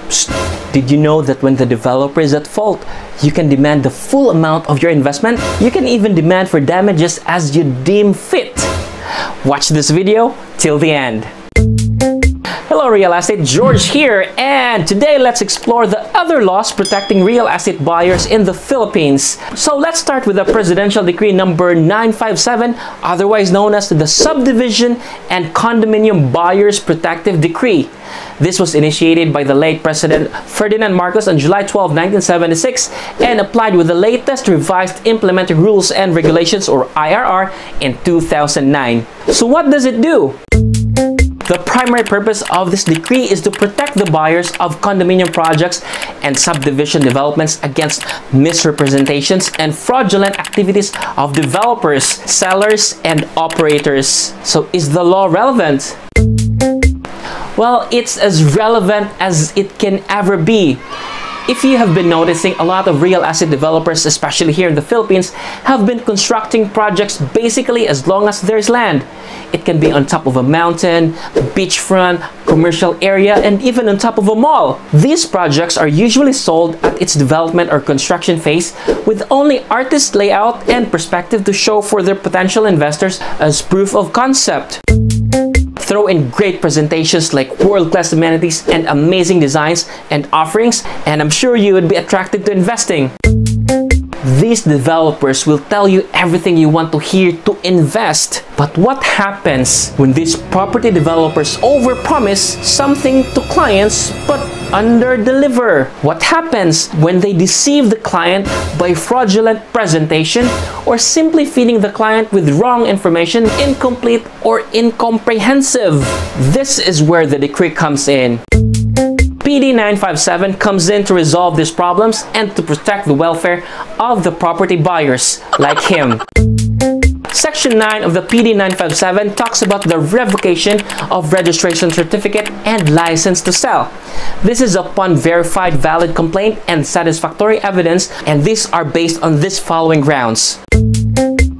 Psst. Did you know that when the developer is at fault, you can demand the full amount of your investment? You can even demand for damages as you deem fit. Watch this video till the end. Hello Real Estate, George here, and today let's explore the other laws protecting real estate buyers in the Philippines. So let's start with the Presidential Decree number 957, otherwise known as the Subdivision and Condominium Buyers Protective Decree. This was initiated by the late President Ferdinand Marcos on July 12, 1976 and applied with the latest revised implementing rules and regulations, or IRR, in 2009. So what does it do? The primary purpose of this decree is to protect the buyers of condominium projects and subdivision developments against misrepresentations and fraudulent activities of developers, sellers, and operators. So is the law relevant? Well, it's as relevant as it can ever be. If you have been noticing, a lot of real estate developers, especially here in the Philippines, have been constructing projects basically as long as there's land. It can be on top of a mountain, beachfront, commercial area, and even on top of a mall. These projects are usually sold at its development or construction phase with only artist layout and perspective to show for their potential investors as proof of concept. Throw in great presentations like world-class amenities and amazing designs and offerings, and I'm sure you would be attracted to investing. These developers will tell you everything you want to hear to invest. But what happens when these property developers overpromise something to clients but underdeliver? What happens when they deceive the client by fraudulent presentation or simply feeding the client with wrong information, incomplete or incomprehensive? This is where the decree comes in. PD 957 comes in to resolve these problems and to protect the welfare of the property buyers like him. Section 9 of the PD 957 talks about the revocation of registration certificate and license to sell. This is upon verified valid complaint and satisfactory evidence, and these are based on this following grounds.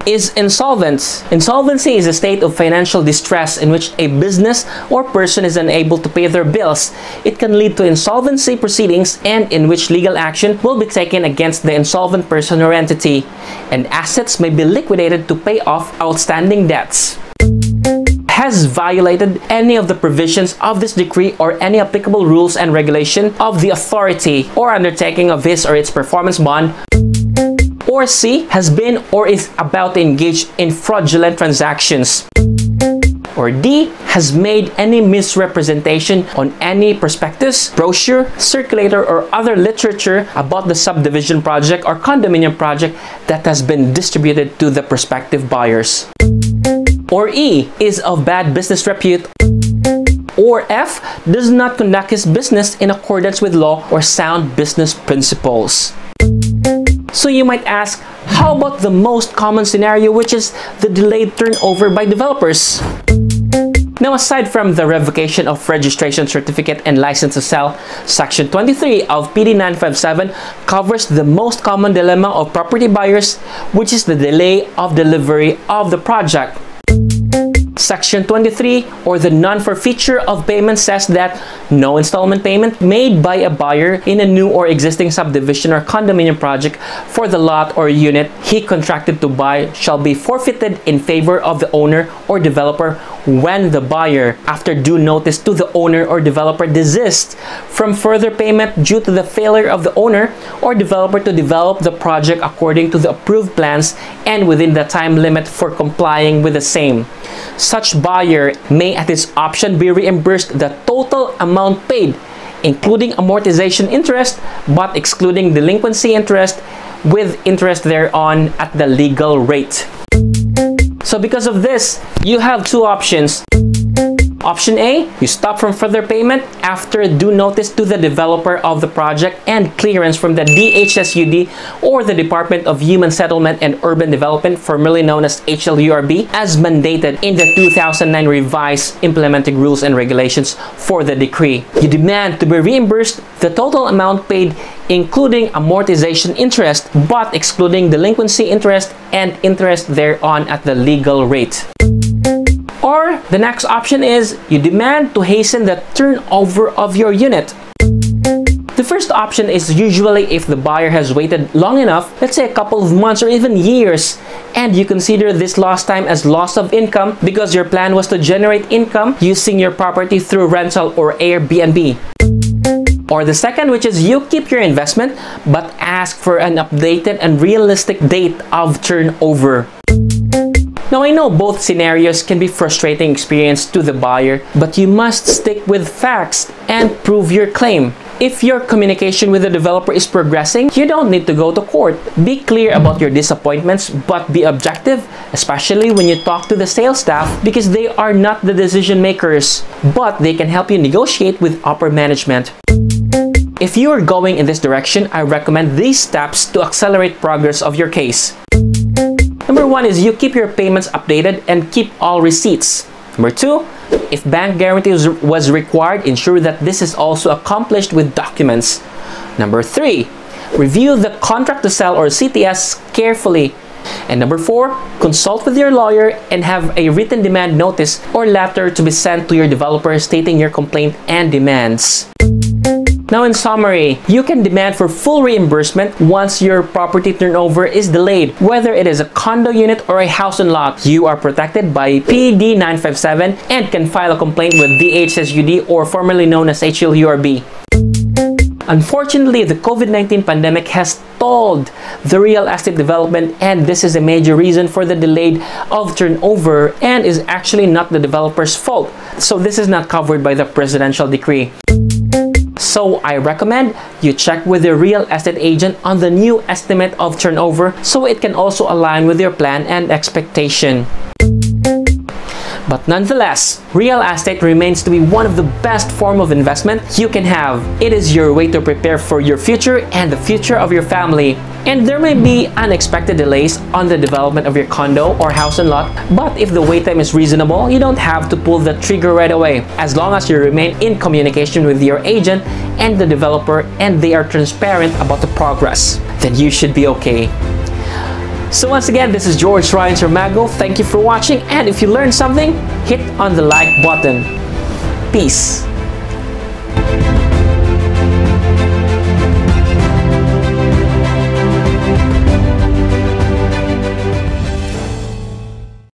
Is insolvent. Insolvency is a state of financial distress in which a business or person is unable to pay their bills. It can lead to insolvency proceedings and in which legal action will be taken against the insolvent person or entity, and assets may be liquidated to pay off outstanding debts. Has violated any of the provisions of this decree or any applicable rules and regulation of the authority or undertaking of his or its performance bond, or C, has been or is about to engage in fraudulent transactions, or D, has made any misrepresentation on any prospectus, brochure, circulator, or other literature about the subdivision project or condominium project that has been distributed to the prospective buyers, or E, is of bad business repute, or F, does not conduct his business in accordance with law or sound business principles. So you might ask, how about the most common scenario, which is the delayed turnover by developers? Now, aside from the revocation of registration certificate and license to sell, Section 23 of PD 957 covers the most common dilemma of property buyers, which is the delay of delivery of the project. Section 23, or the non-forfeiture of payment, says that no installment payment made by a buyer in a new or existing subdivision or condominium project for the lot or unit he contracted to buy shall be forfeited in favor of the owner or developer when the buyer, after due notice to the owner or developer, desists from further payment due to the failure of the owner or developer to develop the project according to the approved plans and within the time limit for complying with the same. Such buyer may at his option be reimbursed the total amount paid, including amortization interest, but excluding delinquency interest, with interest thereon at the legal rate. So because of this, you have two options. Option A, you stop from further payment after due notice to the developer of the project and clearance from the DHSUD or the Department of Human Settlement and Urban Development, formerly known as HLURB, as mandated in the 2009 revised implementing rules and regulations for the decree. You demand to be reimbursed the total amount paid, including amortization interest, but excluding delinquency interest and interest thereon at the legal rate. Or the next option is you demand to hasten the turnover of your unit. The first option is usually if the buyer has waited long enough, let's say a couple of months or even years, and you consider this lost time as loss of income because your plan was to generate income using your property through rental or Airbnb. Or the second, which is you keep your investment but ask for an updated and realistic date of turnover. Now, I know both scenarios can be frustrating experience to the buyer, but you must stick with facts and prove your claim. If your communication with the developer is progressing, you don't need to go to court. Be clear about your disappointments, but be objective, especially when you talk to the sales staff, because they are not the decision makers, but they can help you negotiate with upper management. If you are going in this direction, I recommend these steps to accelerate progress of your case. Number 1 is you keep your payments updated and keep all receipts. Number 2, if bank guarantees was required, ensure that this is also accomplished with documents. Number 3, review the contract to sell or CTS carefully. And number 4, consult with your lawyer and have a written demand notice or letter to be sent to your developer stating your complaint and demands. Now, in summary, you can demand for full reimbursement once your property turnover is delayed. Whether it is a condo unit or a house and lot, you are protected by PD 957 and can file a complaint with DHSUD, or formerly known as HLURB. Unfortunately, the COVID-19 pandemic has stalled the real estate development, and this is a major reason for the delay of turnover and is actually not the developer's fault. So this is not covered by the presidential decree. So I recommend you check with your real estate agent on the new estimate of turnover so it can also align with your plan and expectation. But nonetheless, real estate remains to be one of the best form of investment you can have. It is your way to prepare for your future and the future of your family. And there may be unexpected delays on the development of your condo or house and lot, but if the wait time is reasonable, you don't have to pull the trigger right away. As long as you remain in communication with your agent and the developer and they are transparent about the progress, then you should be okay. So once again, this is George Ryan Sarmago. Thank you for watching, and if you learned something, hit on the like button. Peace.